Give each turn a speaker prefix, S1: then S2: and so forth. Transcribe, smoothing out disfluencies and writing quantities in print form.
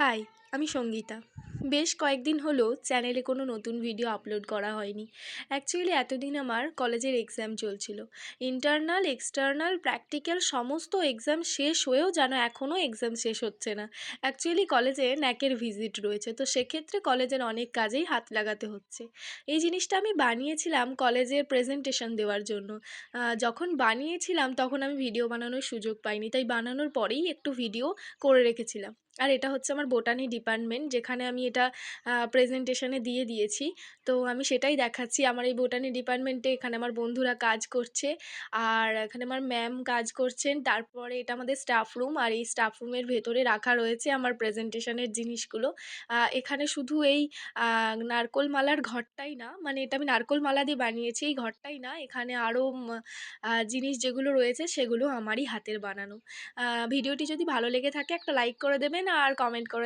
S1: High, আমি সঙ্গীতা। বেশ কয়েকদিন হলো চ্যানেলে কোনো নতুন ভিডিও আপলোড করা হয়নি। অ্যাকচুয়ালি এতদিন আমার কলেজের এক্সাম চলছিল। ইন্টারনাল, এক্সটার্নাল, প্র্যাকটিক্যাল সমস্ত এক্সাম শেষ হয়েও যেন এখনও এক্সাম শেষ হচ্ছে না। অ্যাকচুয়ালি কলেজে ন্যাকের ভিজিট রয়েছে, তো সেক্ষেত্রে কলেজের অনেক কাজেই হাত লাগাতে হচ্ছে। এই জিনিসটা আমি বানিয়েছিলাম কলেজে প্রেজেন্টেশন দেওয়ার জন্য। যখন বানিয়েছিলাম তখন আমি ভিডিও বানানোর সুযোগ পাইনি, তাই বানানোর পরেই একটু ভিডিও করে রেখেছিলাম। আর এটা হচ্ছে আমার বোটানি ডিপার্টমেন্ট, যেখানে আমি এটা প্রেজেন্টেশনে দিয়ে দিয়েছি। তো আমি সেটাই দেখাচ্ছি। আমার এই বোটানি ডিপার্টমেন্টে এখানে আমার বন্ধুরা কাজ করছে, আর এখানে আমার ম্যাম কাজ করছেন। তারপরে এটা আমাদের স্টাফ রুম, আর এই স্টাফ রুমের ভেতরে রাখা রয়েছে আমার প্রেজেন্টেশনের জিনিসগুলো। এখানে শুধু এই নারকোল মালার ঘরটাই না, মানে এটা আমি নারকোল মালা দিয়ে বানিয়েছি, এই ঘরটাই না, এখানে আরও জিনিস যেগুলো রয়েছে সেগুলো আমারই হাতের বানানো। ভিডিওটি যদি ভালো লেগে থাকে একটা লাইক করে দেবেন আর কমেন্ট করে